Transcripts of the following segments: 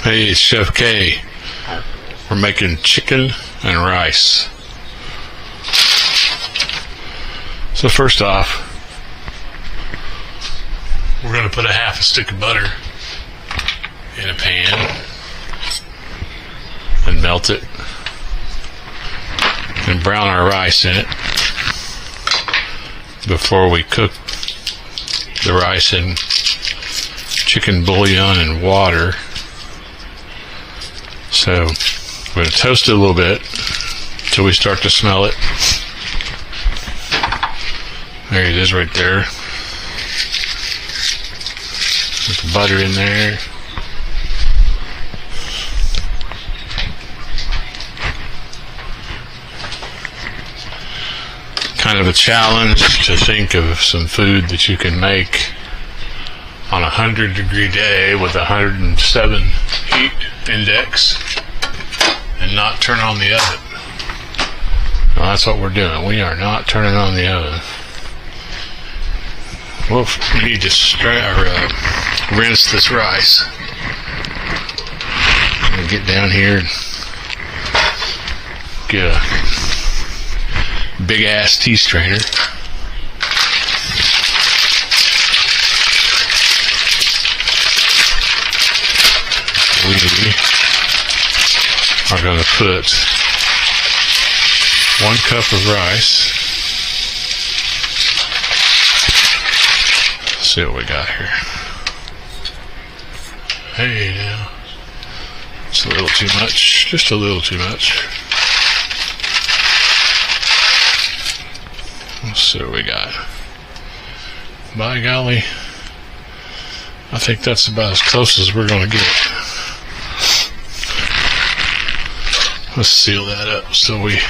Hey, it's Chef K. We're making chicken and rice. So first off, we're going to put a half a stick of butter in a pan and melt it and brown our rice in it before we cook the rice in chicken bouillon and water. So we're going to toast it a little bit until we start to smell it. There it is right there. With the butter in there. Kind of a challenge to think of some food that you can make on a 100-degree day with 107 heat index and not turn on the oven. Well, that's what we're doing. We are not turning on the oven. Well, we need to rinse this rice. And get down here and get a big ass tea strainer. We are going to put 1 cup of rice. Let's see what we got here. Hey now. It's a little too much. Just a little too much. Let's see what we got. By golly, I think that's about as close as we're going to get. Let's seal that up so we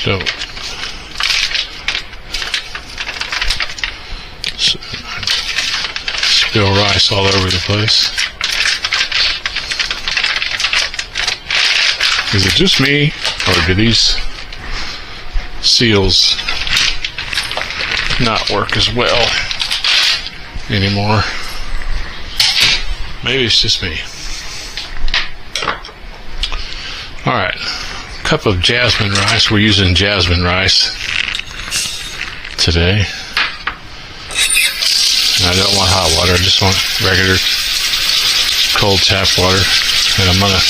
don't spill rice all over the place. Is it just me, or do these seals not work as well anymore? Maybe it's just me. Alright, cup of jasmine rice. We're using jasmine rice today. I don't want hot water, I just want regular cold tap water. And I'm gonna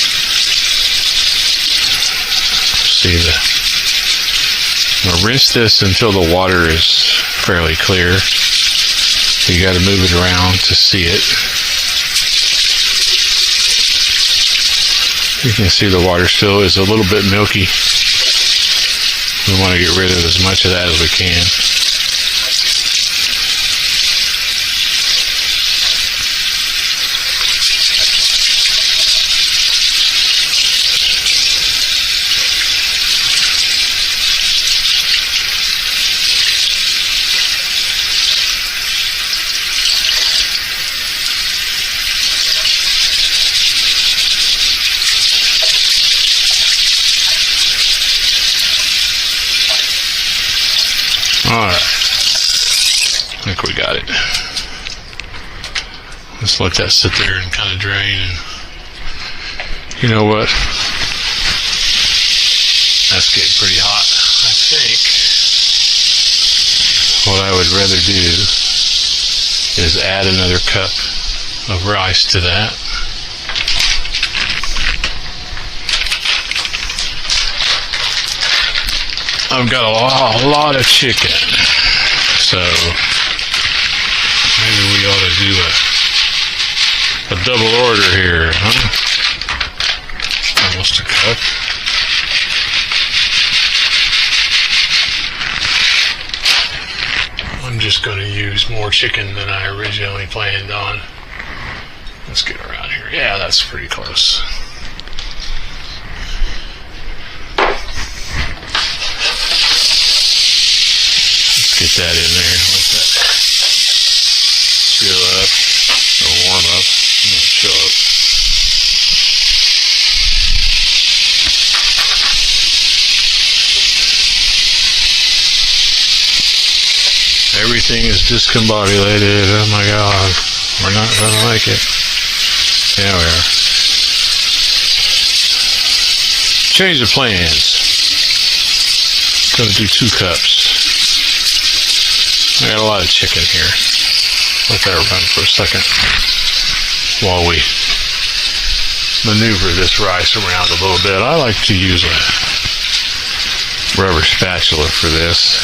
rinse this until the water is fairly clear. You gotta move it around to see it. You can see the water still is a little bit milky. We want to get rid of as much of that as we can. Alright, I think we got it. Let's let that sit there and kind of drain. And you know what? That's getting pretty hot. I think what I would rather do is add another cup of rice to that. I've got a lot of chicken, so maybe we ought to do a double order here, huh? Almost a cup. I'm just going to use more chicken than I originally planned on. Let's get around here. Yeah, that's pretty close. Get that in there, let that chill up, or warm up, and chill up. Everything is discombobulated, oh my god, we're not going to make it. Yeah, we are. Change of plans. Gonna do 2 cups. I got a lot of chicken here. Let that run for a second while we maneuver this rice around a little bit. I like to use a rubber spatula for this.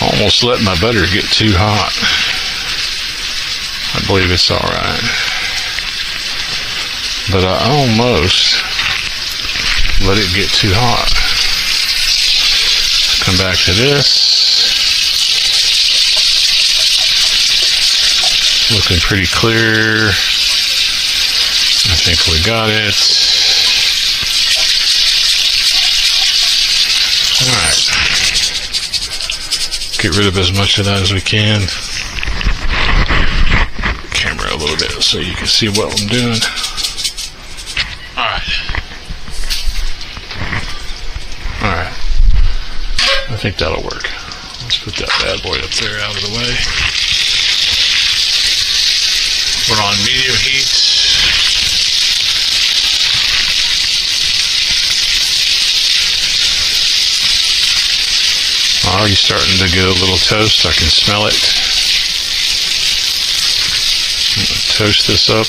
Almost let my butter get too hot. I believe it's alright. But I almost let it get too hot. Come back to this. Looking pretty clear. I think we got it. Alright. Get rid of as much of that as we can. Camera a little bit so you can see what I'm doing. Alright. Alright. I think that'll work. Let's put that bad boy up there out of the way. We're on medium heat. Already starting to get a little toast. I can smell it. I'm going to toast this up.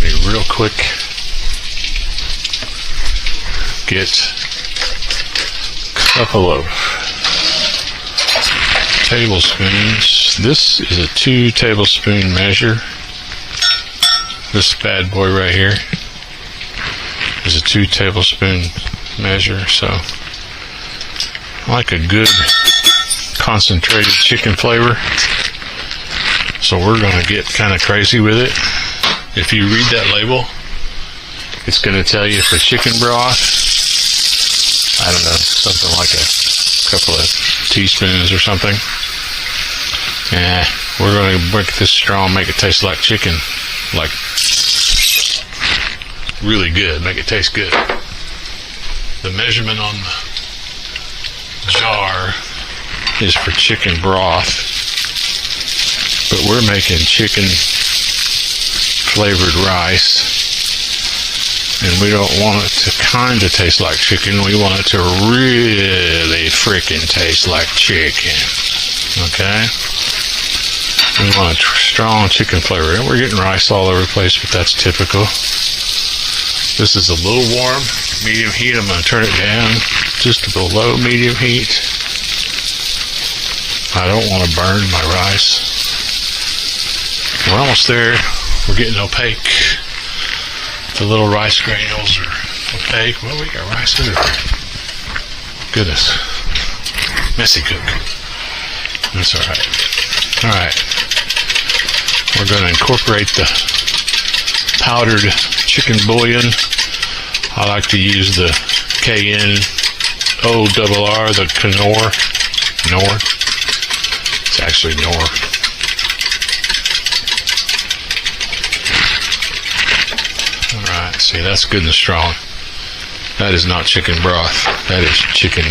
Be real quick. Get a couple of tablespoons. This is a 2 tablespoon measure. This bad boy right here is a 2 tablespoon measure. So I like a good concentrated chicken flavor. So we're going to get kind of crazy with it. If you read that label, it's going to tell you for chicken broth, I don't know, something like a couple of teaspoons or something. Yeah, we're going to make this strong, make it taste like chicken, like really good, make it taste good. The measurement on the jar is for chicken broth, but we're making chicken flavored rice, and we don't want it to kind of taste like chicken. We want it to really frickin' taste like chicken. Okay? We want a strong chicken flavor. And we're getting rice all over the place, but that's typical. This is a little warm. Medium heat. I'm going to turn it down just to below medium heat. I don't want to burn my rice. We're almost there. We're getting opaque. The little rice granules are opaque. Well, we got rice everywhere. Goodness. Messy cook. That's alright. Alright. We're going to incorporate the powdered chicken bouillon. I like to use the KNORR, the Knorr. It's actually Knorr. Alright, see, that's good and strong. That is not chicken broth. That is chicken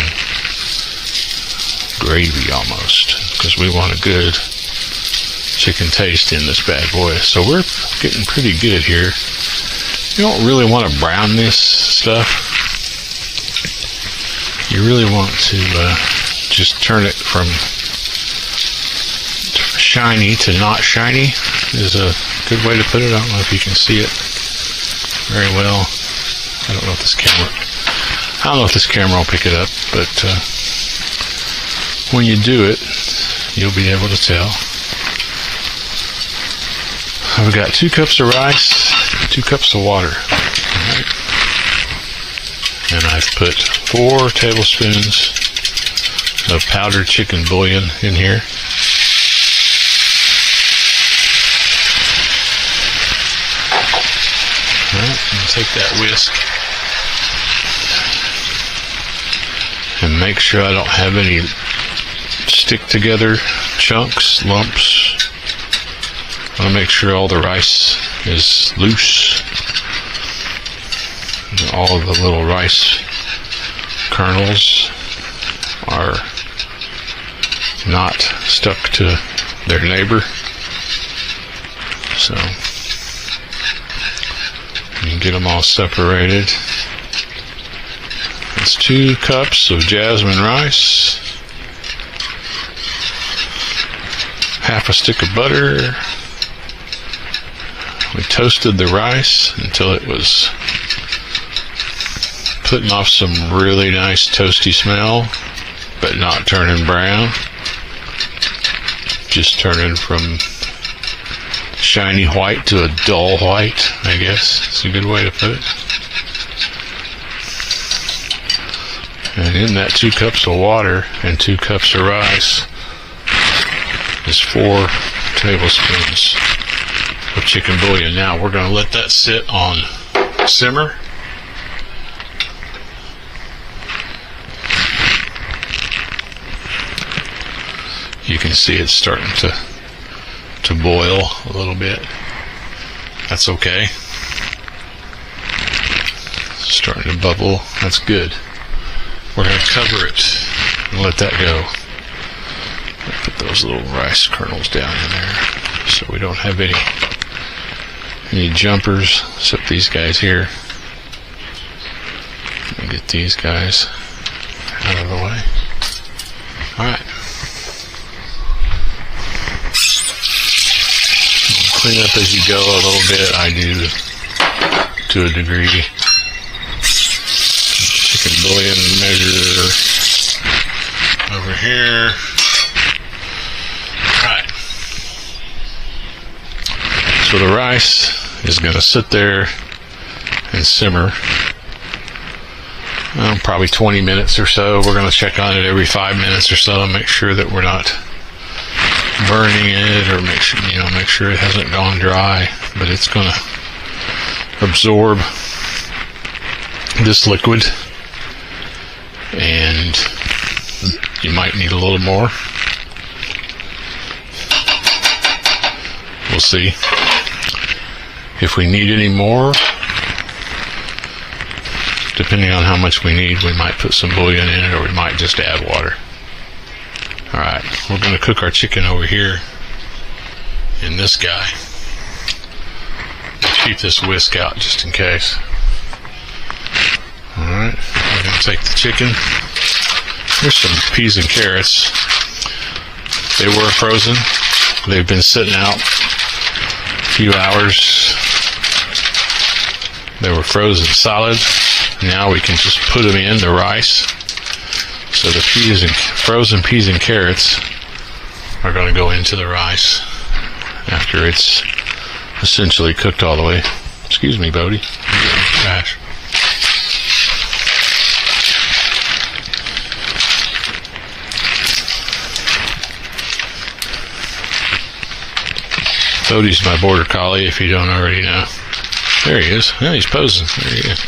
gravy almost, because we want a good chicken taste in this bad boy. So we're getting pretty good here. You don't really want to brown this stuff. You really want to just turn it from shiny to not shiny is a good way to put it. I don't know if you can see it very well. I don't know if this camera will pick it up, but when you do it, you'll be able to tell. We've got 2 cups of rice, 2 cups of water. Right. And I've put 4 tablespoons of powdered chicken bouillon in here. Alright, and take that whisk and make sure I don't have any stick together chunks, lumps. I want to make sure all the rice is loose. And all of the little rice kernels are not stuck to their neighbor. So you can get them all separated. It's 2 cups of jasmine rice, half a stick of butter. We toasted the rice until it was putting off some really nice toasty smell, but not turning brown. Just turning from shiny white to a dull white, I guess. It's a good way to put it. And in that 2 cups of water and 2 cups of rice is 4 tablespoons of chicken bouillon. Now we're going to let that sit on simmer. You can see it's starting to boil a little bit. That's okay. It's starting to bubble. That's good. We're going to cover it and let that go. Put those little rice kernels down in there so we don't have any jumpers except these guys here. I'll get these guys out of the way. Alright. Clean up as you go a little bit. I do to a degree. Chicken bouillon measure over here. Alright. So the rice is going to sit there and simmer. Probably 20 minutes or so. We're going to check on it every 5 minutes or so and make sure that we're not burning it, or make sure it hasn't gone dry. But it's going to absorb this liquid, and you might need a little more. We'll see. If we need any more, depending on how much we need, we might put some bouillon in it, or we might just add water. Alright, we're going to cook our chicken over here in this guy. Keep this whisk out just in case. Alright, we're going to take the chicken. Here's some peas and carrots. They were frozen. They've been sitting out a few hours. They were frozen solid. Now we can just put them in the rice. So the frozen peas and carrots are going to go into the rice after it's essentially cooked all the way. Excuse me, Bodie. Trash. Bodie's my border collie, if you don't already know. There he is. Yeah, he's posing. There he is.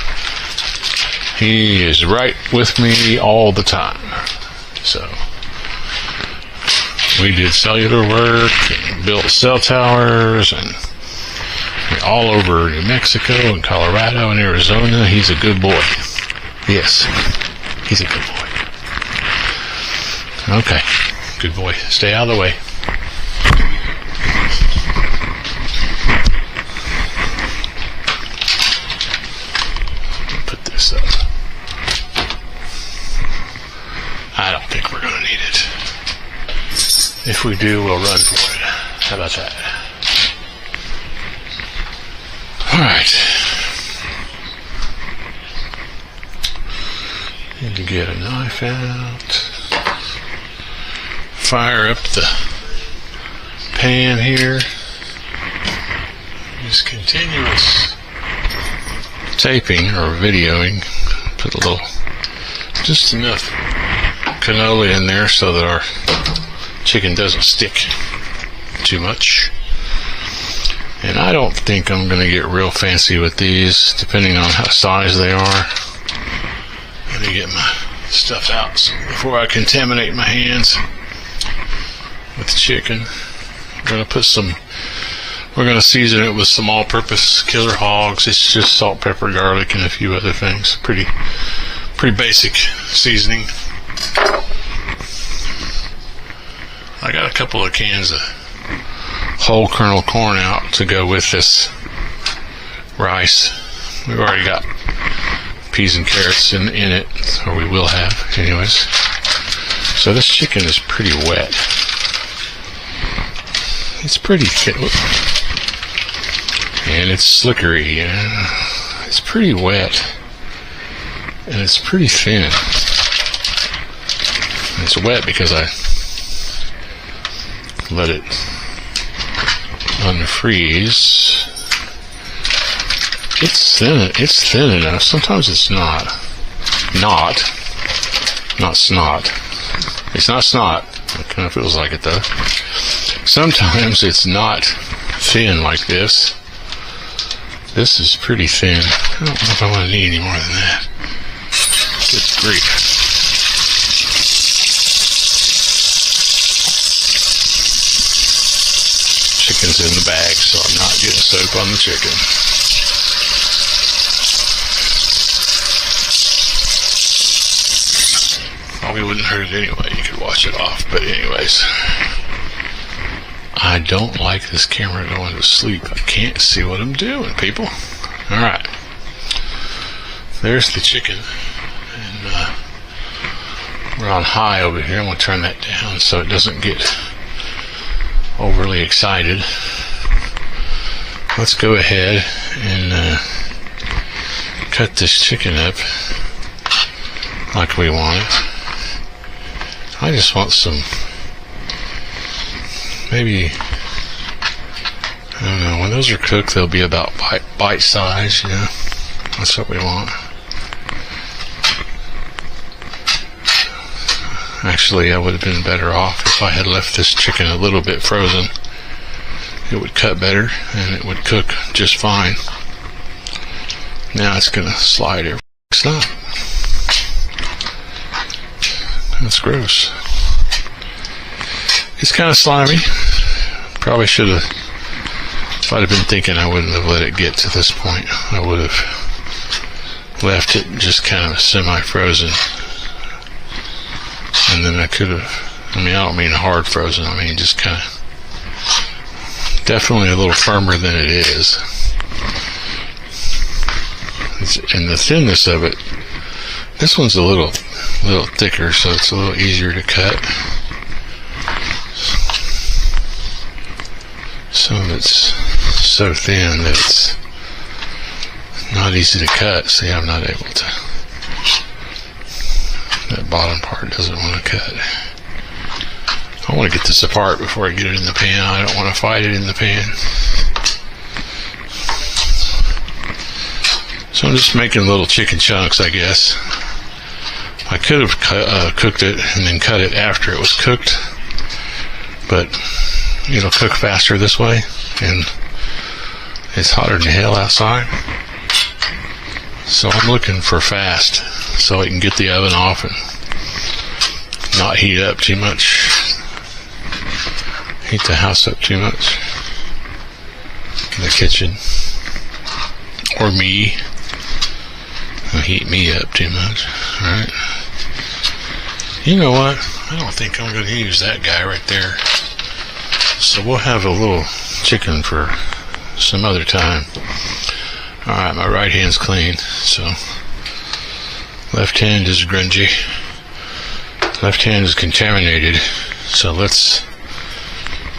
He is right with me all the time. So we did cellular work and built cell towers and all over New Mexico and Colorado and Arizona. He's a good boy. Yes, he's a good boy. Okay, good boy. Stay out of the way. Put this up. I don't think we're going to need it. If we do, we'll run for it. How about that? Alright. Need to get a knife out. Fire up the pan here. Just continuous taping or videoing. Put a little, just enough cannoli in there so that our chicken doesn't stick too much. And I don't think I'm going to get real fancy with these, depending on how size they are. Let me get my stuff out before I contaminate my hands with the chicken. We're going to season it with some all-purpose killer hogs. It's just salt, pepper, garlic, and a few other things. Pretty basic seasoning. I got a couple of cans of whole kernel corn out to go with this rice. We've already got peas and carrots in it, or we will have, anyways. So this chicken is pretty wet. It's pretty thick, and it's slickery. It's pretty wet, and it's pretty thin. It's wet because I let it unfreeze. It's thin enough. Sometimes it's not snot. It's not snot. It kind of feels like it though. Sometimes it's not thin like this. This is pretty thin. I don't know if I want to need any more than that. Good grief. Chicken's in the bag, so I'm not getting soap on the chicken. Probably wouldn't hurt it anyway. You could wash it off. But anyways, I don't like this camera going to sleep. I can't see what I'm doing, people. Alright. There's the chicken. And we're on high over here. I'm going to turn that down so it doesn't get overly excited. Let's go ahead and cut this chicken up like we want it. I just want some, maybe, I don't know, when those are cooked they'll be about bite size, you know. That's what we want. Actually, I would have been better off if I had left this chicken a little bit frozen. It would cut better and it would cook just fine. Now it's going to slide every stop. That's gross. It's kind of slimy. Probably should have, if I'd have been thinking, I wouldn't have let it get to this point. I would have left it just kind of semi-frozen. And then I could have, I mean, I don't mean hard frozen, I mean just kind of, definitely a little firmer than it is. And the thinness of it, this one's a little thicker, so it's a little easier to cut. Some of it's so thin that it's not easy to cut. See, I'm not able to. That bottom part doesn't want to cut. I want to get this apart before I get it in the pan. I don't want to fight it in the pan. So I'm just making little chicken chunks, I guess. I could have cooked it and then cut it after it was cooked, but it'll cook faster this way, and it's hotter than hell outside. So I'm looking for fast, so I can get the oven off and not heat up too much, heat the house up too much, the kitchen, or me. It'll heat me up too much. Alright. You know what? I don't think I'm going to use that guy right there. So we'll have a little chicken for some other time. Alright, my right hand's clean. So left hand is grungy. Left hand is contaminated. So let's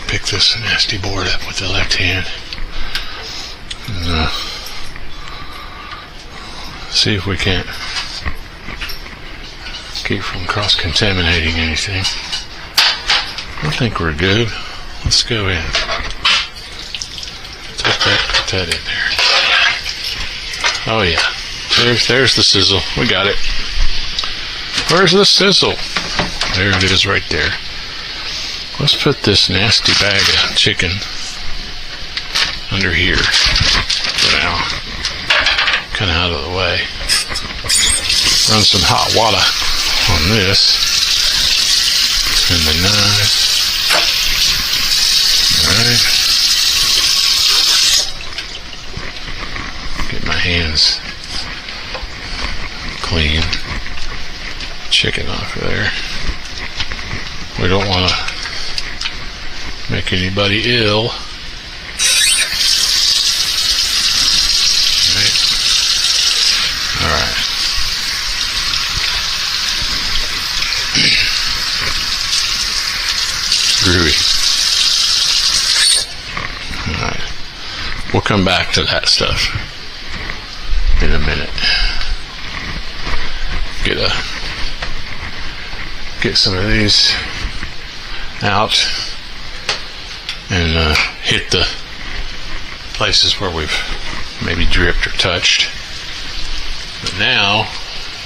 pick this nasty board up with the left hand. And, see if we can't keep from cross-contaminating anything. I think we're good. Let's go in. Put that in there. Oh yeah. There's the sizzle. We got it. Where's the sizzle? There it is right there. Let's put this nasty bag of chicken under here for now. Kind of out of the way. Run some hot water on this. And the knife. Alright. Get my hands clean. Chicken off of there. We don't want to make make anybody ill. Alright. Groovy. Alright. We'll come back to that stuff in a minute. Get some of these out and hit the places where we've maybe dripped or touched. But now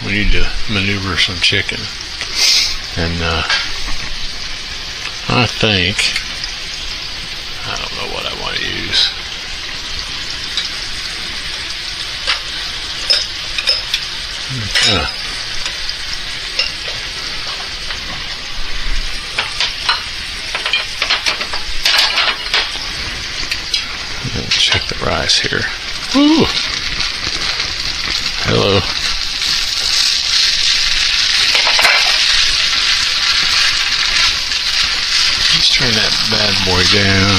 we need to maneuver some chicken, and I don't know what I want to use. Check the rice here. Ooh. Hello. Let's turn that bad boy down.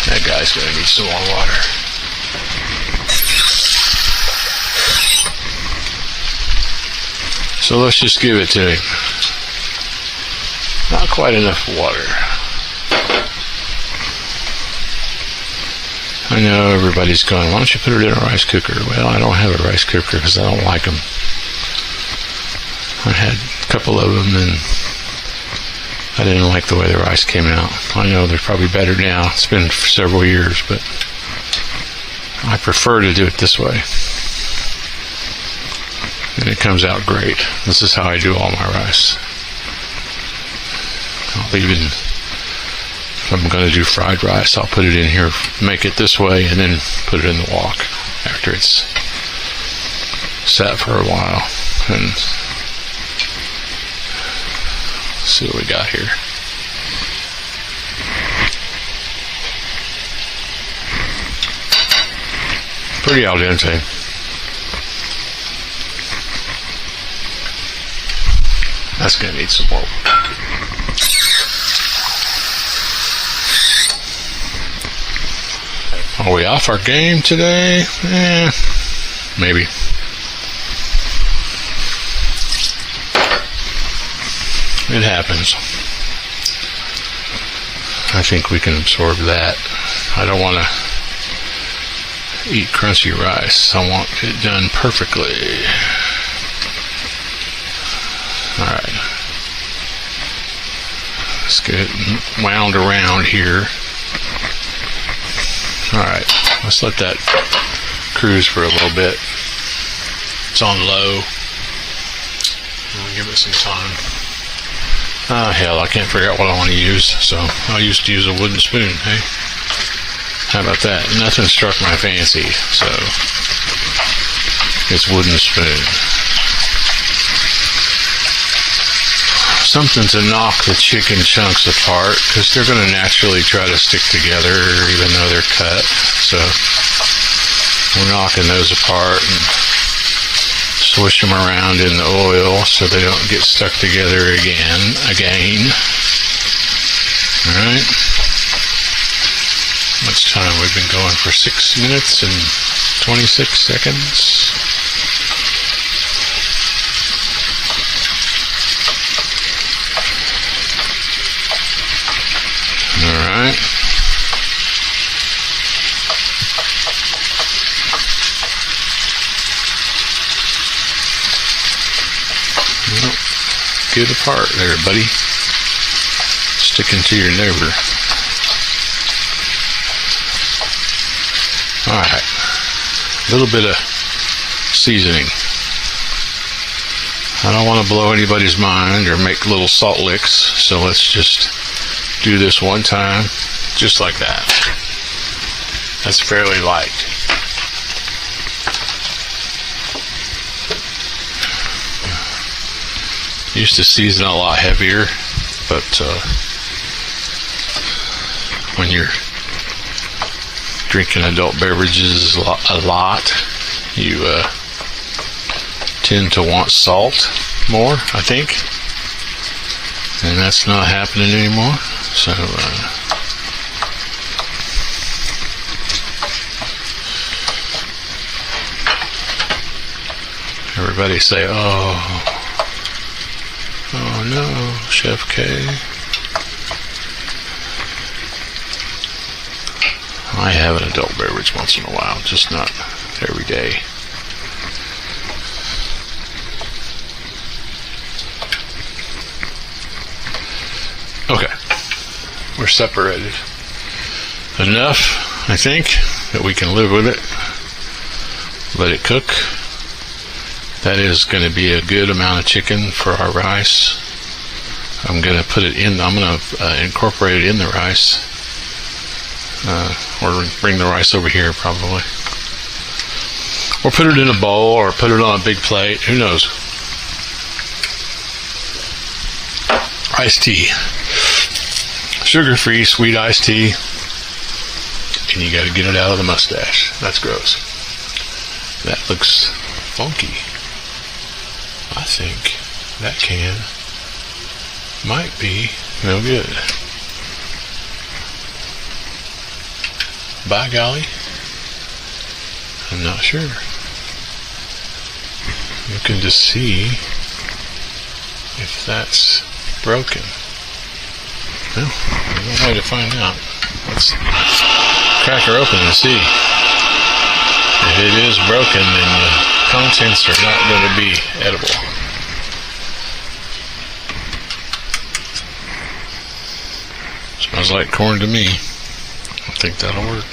That guy's gonna need some more water. So let's just give it to him. Not quite enough water. I know everybody's going, why don't you put it in a rice cooker? Well, I don't have a rice cooker because I don't like them. I had a couple of them and I didn't like the way the rice came out. I know they're probably better now. It's been for several years, but I prefer to do it this way. And it comes out great. This is how I do all my rice. I'll even, if I'm going to do fried rice, I'll put it in here, make it this way, and then put it in the wok after it's sat for a while. And see what we got here. Pretty al dente. That's going to need some more. Are we off our game today? Maybe. It happens. I think we can absorb that. I don't want to eat crunchy rice. I want it done perfectly. Alright. Let's get it wound around here. Alright, let's let that cruise for a little bit. It's on low. We'll give it some time. Ah, hell, I can't figure out what I want to use, so I used to use a wooden spoon, hey? How about that? Nothing struck my fancy, so it's wooden spoon. Something to knock the chicken chunks apart, because they're going to naturally try to stick together even though they're cut. So we're knocking those apart and swish them around in the oil so they don't get stuck together again. Alright. Much time? We've been going for 6 minutes and 26 seconds. Alright. Well, get apart there, buddy. Sticking to your neighbor. Alright. A little bit of seasoning. I don't want to blow anybody's mind or make little salt licks, so let's just do this one time, just like that. That's fairly light. Used to season a lot heavier, but when you're drinking adult beverages a lot, you tend to want salt more, I think, and that's not happening anymore. So everybody say, oh no, Chef K. I have an adult beverage once in a while, just not every day. Okay, we're separated enough, I think, that we can live with it. Let it cook. That is going to be a good amount of chicken for our rice. I'm going to put it in, I'm going to incorporate it in the rice. Or bring the rice over here probably. Or put it in a bowl or put it on a big plate. Who knows? Iced tea. Sugar-free sweet iced tea. And you got to get it out of the mustache. That's gross. That looks funky. I think that can might be no good. By golly, I'm not sure. You can just see if that's broken. Well, there's no way to find out. Let's crack her open and see. If it is broken, then the contents are not going to be edible. Smells like corn to me. I think that'll work.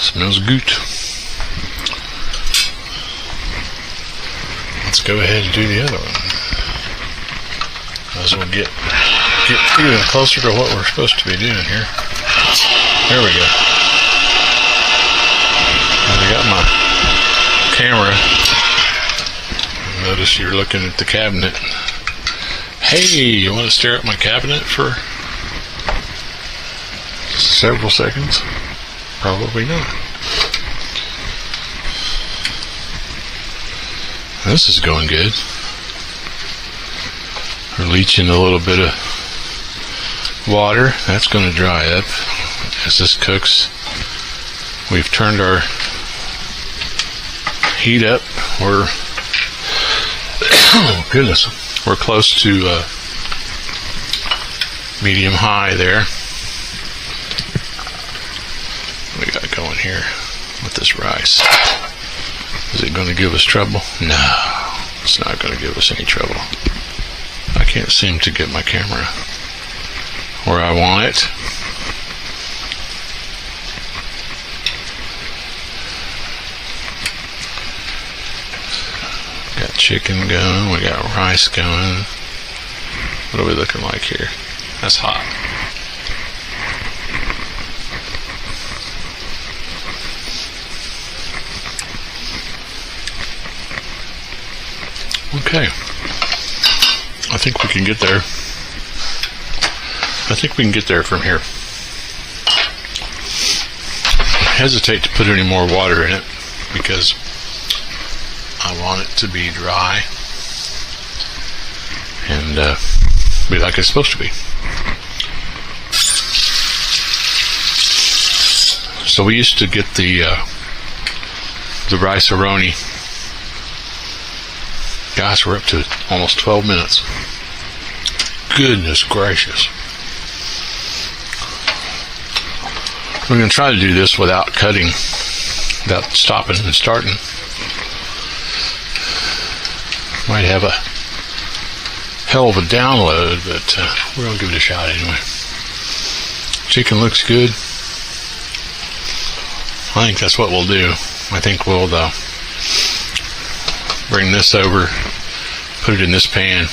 Smells good. Let's go ahead and do the other one. Might as well get even closer to what we're supposed to be doing here. There we go. I got my camera. Notice you're looking at the cabinet. Hey, you want to stare at my cabinet for several seconds? Probably not. This is going good. We're leaching a little bit of water. That's going to dry up as this cooks. We've turned our heat up. We're oh goodness, we're close to medium high there. We got going here with this rice. Is it going to give us trouble? No, it's not going to give us any trouble. I can't seem to get my camera where I want it. Got chicken going, we got rice going. What are we looking like here? That's hot. Okay. I think we can get there. I think we can get there from here. I hesitate to put any more water in it because I want it to be dry and be like it's supposed to be. So we used to get the rice-a-roni. Guys, we're up to almost 12 minutes. Goodness gracious. We're going to try to do this without cutting, without stopping and starting. Might have a hell of a download, but we're going to give it a shot anyway. Chicken looks good. I think that's what we'll do. I think we'll bring this over, put it in this pan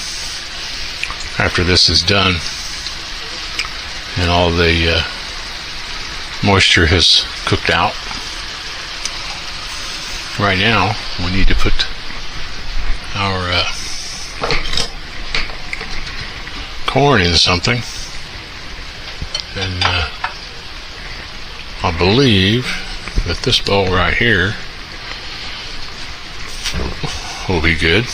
after this is done and all the moisture has cooked out. Right now we need to put our corn in something, and I believe that this bowl right here will be good.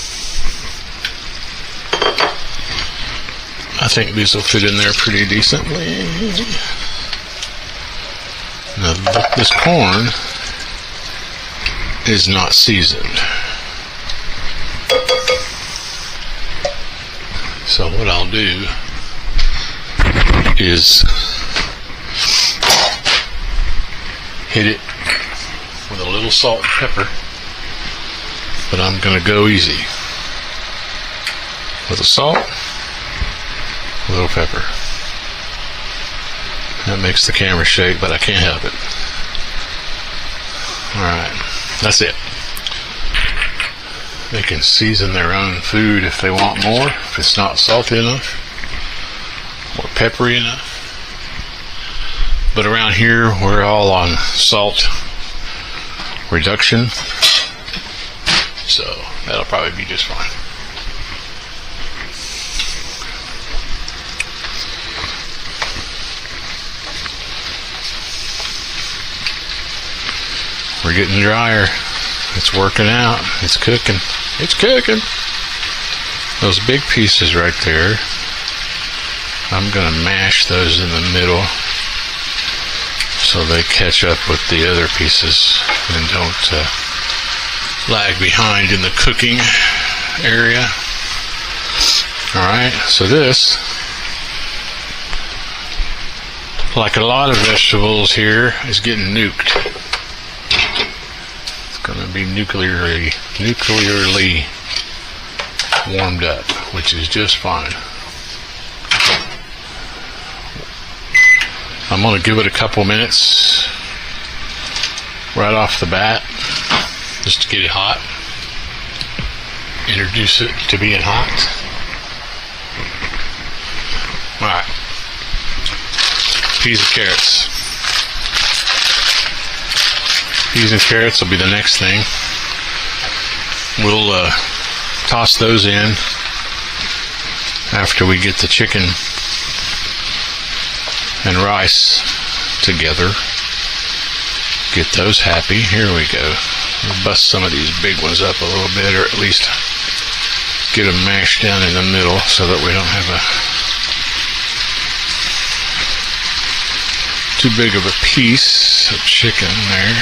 I think these will fit in there pretty decently. Now, this corn is not seasoned. So what I'll do is hit it with a little salt and pepper, but I'm going to go easy with the salt, a little pepper. That makes the camera shake, but I can't help it. Alright, that's it. They can season their own food if they want more, if it's not salty enough or peppery enough. But around here, we're all on salt reduction, so that'll probably be just fine. We're getting drier. It's working out. It's cooking. It's cooking. Those big pieces right there, I'm going to mash those in the middle so they catch up with the other pieces and don't lag behind in the cooking area. Alright, so this, like a lot of vegetables here, is getting nuked. Going to be nuclearly warmed up, which is just fine. I'm going to give it a couple minutes right off the bat just to get it hot, introduce it to being hot. Alright, peas and carrots. Peas and carrots will be the next thing. We'll toss those in after we get the chicken and rice together. Get those happy. Here we go. We'll bust some of these big ones up a little bit, or at least get them mashed down in the middle so that we don't have too big of a piece of chicken there.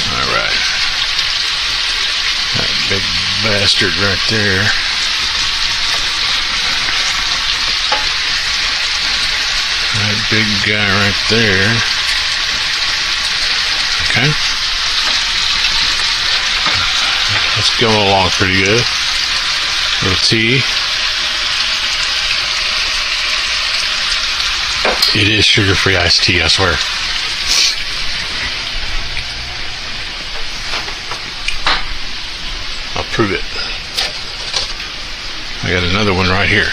Alright. That big bastard right there. That big guy right there. Okay. That's going along pretty good. A little tea. It is sugar-free iced tea, I swear. I'll prove it. I got another one right here.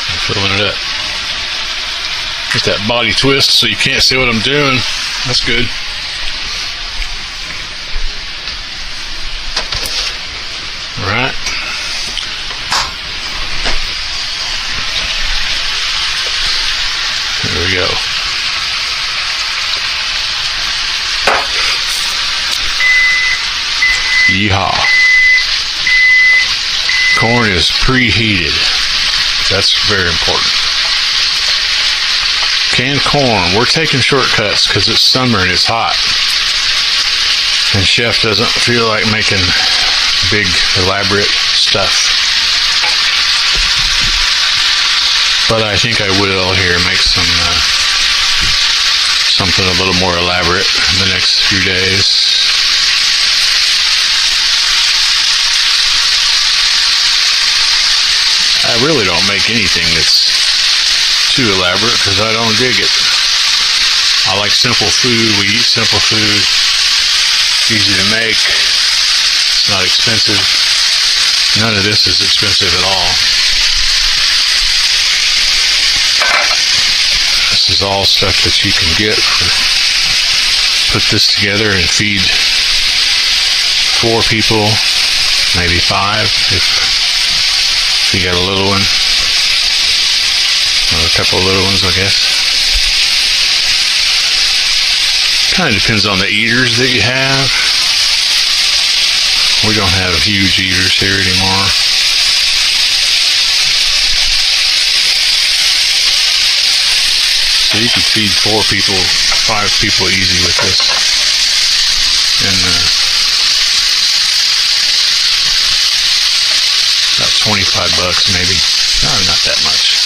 I'm filling it up. Get that body twist so you can't see what I'm doing. That's good. Alright. There we go. Yeehaw. Corn is preheated. That's very important. Canned corn. We're taking shortcuts because it's summer and it's hot. And Chef doesn't feel like making big, elaborate stuff. But I think I will here make something a little more elaborate in the next few days. I really don't make anything that's too elaborate because I don't dig it. I like simple food. We eat simple food. It's easy to make. It's not expensive. None of this is expensive at all. This is all stuff that you can get. Put this together and feed 4 people, maybe 5 if you got a little one. couple of little ones, I guess. Kind of depends on the eaters that you have. We don't have huge eaters here anymore. So you can feed 4 people, 5 people easy with this. And about $25 maybe. No, not that much.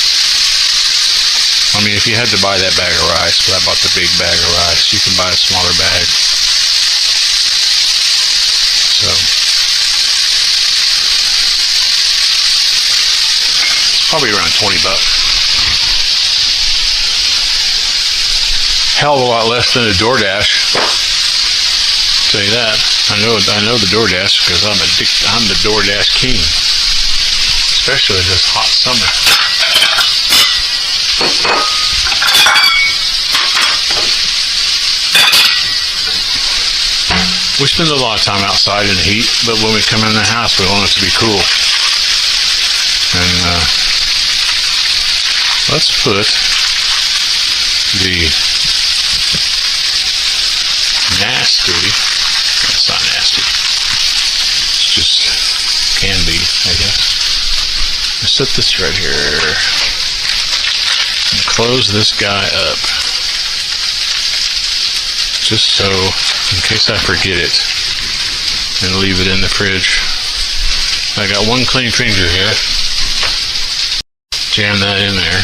I mean, if you had to buy that bag of rice, but I bought the big bag of rice, you can buy a smaller bag. So, it's probably around $20. Hell of a lot less than a DoorDash. I'll tell you that. I know the DoorDash because I'm the DoorDash king, especially this hot summer. We spend a lot of time outside in the heat, but when we come in the house, we want it to be cool. And let's put the nasty, that's not nasty, it's just can be, I guess. Let's set this right here and close this guy up, just so in case I forget it, and leave it in the fridge. I got one clean finger here. Jam that in there.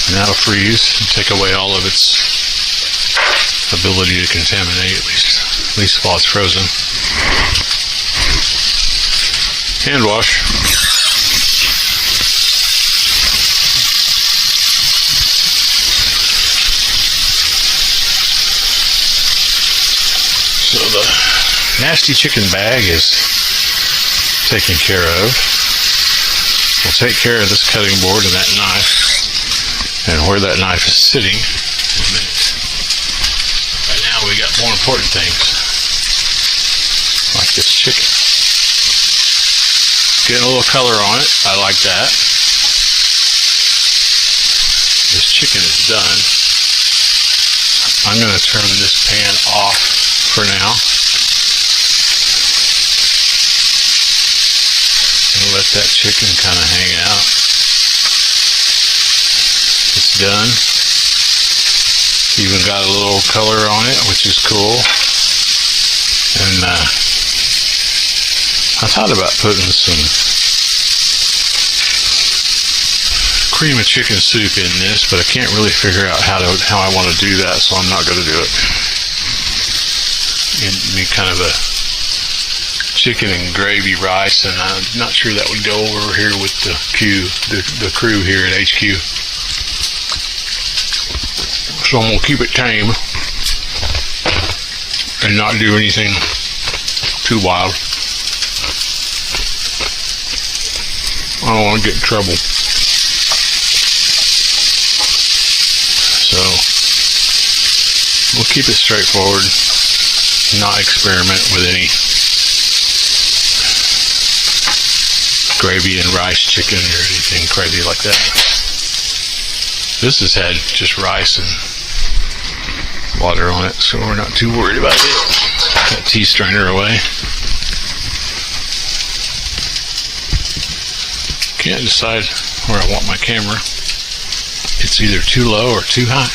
And that'll freeze and take away all of its ability to contaminate, at least while it's frozen. Hand wash. So the nasty chicken bag is taken care of. We'll take care of this cutting board and that knife and where that knife is sitting in a minute. Right now we got more important things, like this chicken. Getting a little color on it. I like that. This chicken is done. I'm going to turn this pan off for now and let that chicken kind of hang out. It's done. Even got a little color on it, which is cool. And I thought about putting some cream of chicken soup in this, but I can't really figure out how I want to do that, so I'm not going to do it. It'd be kind of a chicken and gravy rice, and I'm not sure that would go over here with the crew here at HQ. So I'm going to keep it tame and not do anything too wild. I don't want to get in trouble. So we'll keep it straightforward. Not experiment with any gravy and rice chicken or anything crazy like that. This has had just rice and water on it, so we're not too worried about it. That tea strainer away. Can't decide where I want my camera. It's either too low or too high.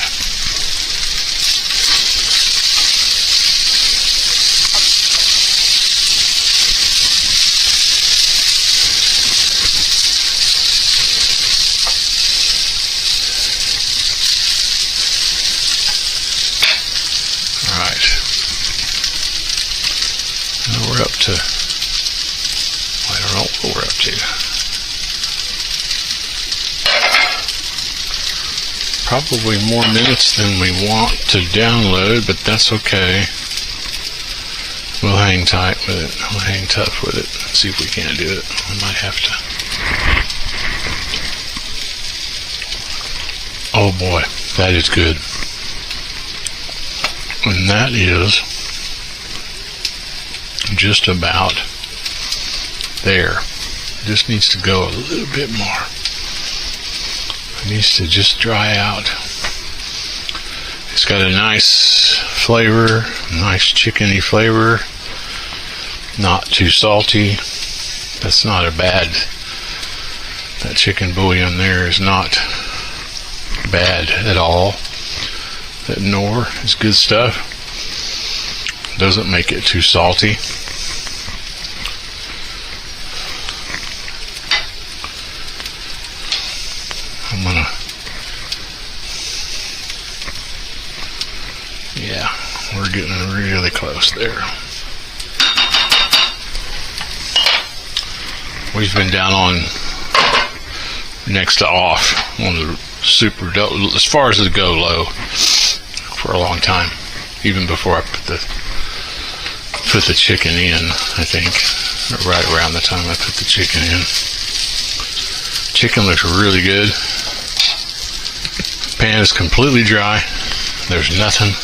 I don't know what we're up to. Probably more minutes than we want to download, but that's okay. We'll hang tight with it. We'll hang tough with it. See if we can't do it. We might have to. Oh boy, that is good. And that is just about there. Just needs to go a little bit more. It needs to just dry out. It's got a nice flavor, nice chickeny flavor, not too salty. That's not a bad, that chicken bouillon there is not bad at all. That Knorr is good stuff. Doesn't make it too salty. Yeah, we're getting really close there. We've been down on next to off on the super, as far as it go, low for a long time, even before I put the chicken in. I think right around the time I put the chicken in. Chicken looks really good. Pan is completely dry. There's nothing.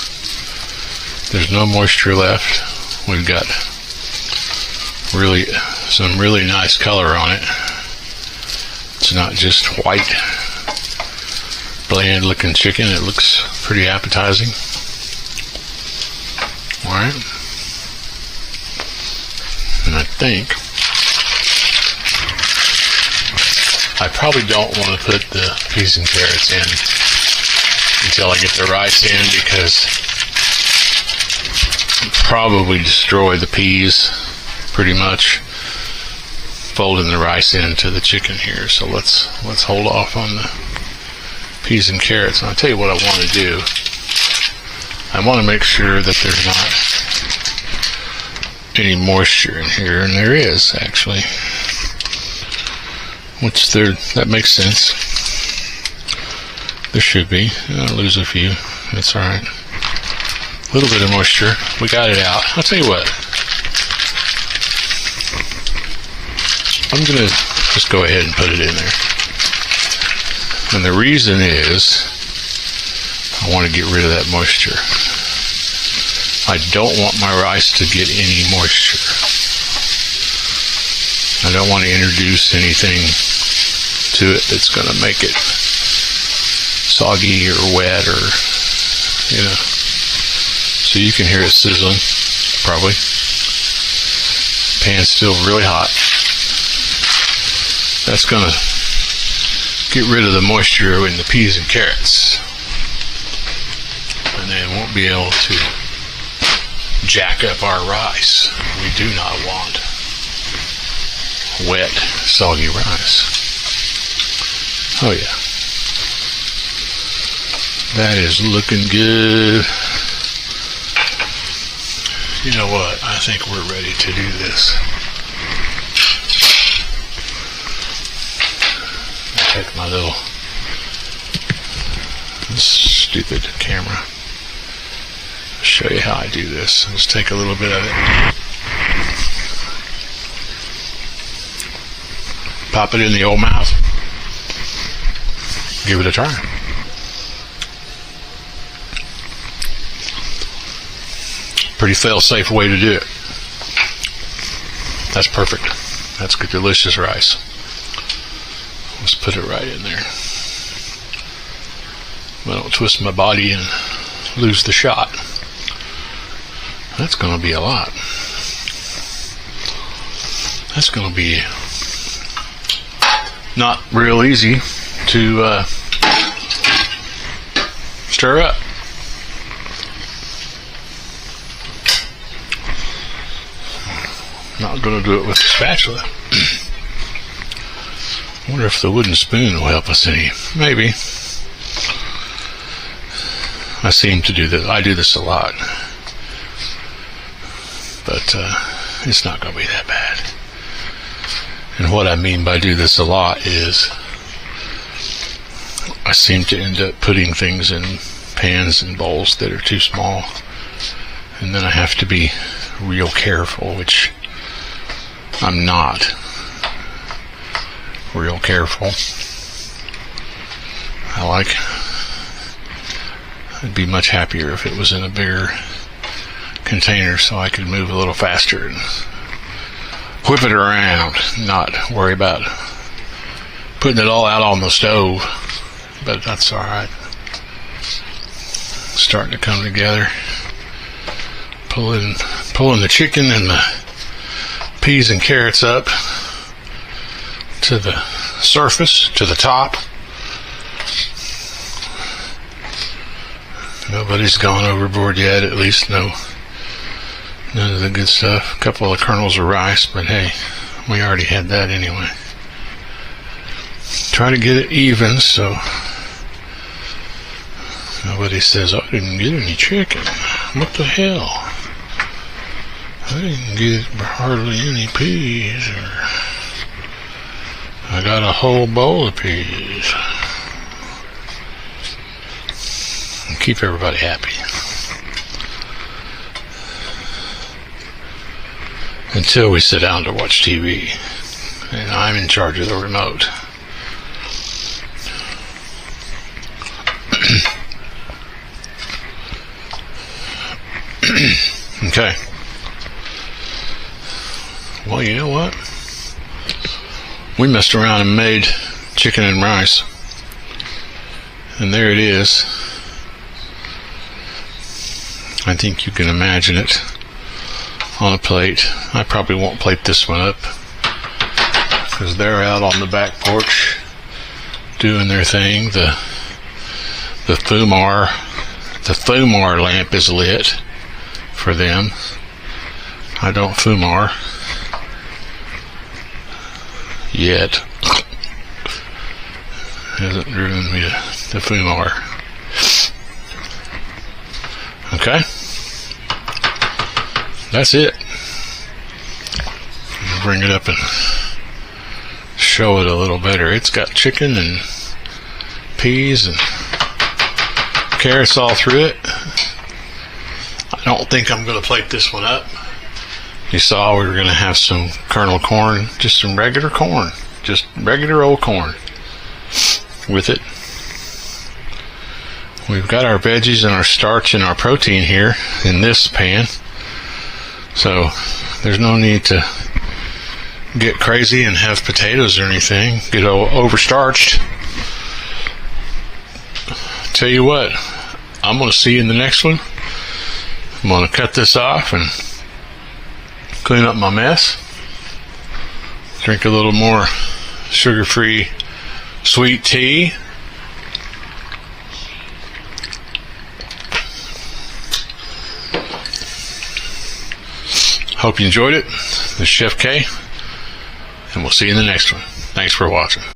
There's no moisture left. We've got some really nice color on it. It's not just white, bland looking chicken. It looks pretty appetizing. Alright. And I think I probably don't want to put the peas and carrots in until I get the rice in, because it'll probably destroy the peas pretty much, folding the rice into the chicken here. So let's hold off on the peas and carrots. And I'll tell you what I want to do. I want to make sure that there's not any moisture in here, and there is actually, which that makes sense. There should be. I'll lose a few. That's alright. A little bit of moisture. We got it out. I'll tell you what. I'm going to just go ahead and put it in there. And the reason is I want to get rid of that moisture. I don't want my rice to get any moisture. I don't want to introduce anything to it that's going to make it soggy or wet, or, you know. So you can hear it sizzling, probably. Pan's still really hot. That's going to get rid of the moisture in the peas and carrots. And then won't be able to jack up our rice. We do not want wet, soggy rice. Oh yeah. That is looking good. You know what? I think we're ready to do this. I'll take my little stupid camera. I'll show you how I do this. Let's take a little bit of it. Pop it in the old mouth. Give it a try. Pretty fail-safe way to do it. That's perfect. That's good, delicious rice. Let's put it right in there. I don't twist my body and lose the shot. That's going to be a lot. That's going to be not real easy to stir up. Not going to do it with a spatula. I wonder if the wooden spoon will help us any. Maybe. I seem to do this. I do this a lot. But it's not going to be that bad. And what I mean by do this a lot is I seem to end up putting things in pans and bowls that are too small. And then I have to be real careful, which I'm not real careful. I'd be much happier if it was in a bigger container so I could move a little faster and whip it around, not worry about putting it all out on the stove but that's alright. Starting to come together. Pulling the chicken and the peas and carrots up to the surface, to the top. Nobody's gone overboard yet, at least none of the good stuff. A couple of kernels of rice, but hey, we already had that anyway. Try to get it even so nobody says, I didn't get any chicken. What the hell? I didn't get hardly any peas, or I got a whole bowl of peas. And keep everybody happy. Until we sit down to watch TV. And I'm in charge of the remote. Okay. Well, you know what? We messed around and made chicken and rice. And there it is. I think you can imagine it on a plate. I probably won't plate this one up because they're out on the back porch doing their thing. The fumar lamp is lit for them. I don't fumar yet. Hasn't driven me to fumar. Okay, that's it. I'll bring it up and show it a little better. It's got chicken and peas and carrots all through it. I don't think I'm going to plate this one up. You saw we were going to have some kernel corn, just some regular corn, just regular old corn with it. We've got our veggies and our starch and our protein here in this pan, so there's no need to get crazy and have potatoes or anything, get overstarched. Tell you what, I'm going to see you in the next one. I'm going to cut this off and clean up my mess. Drink a little more sugar-free sweet tea. Hope you enjoyed it. This is Chef K, and we'll see you in the next one. Thanks for watching.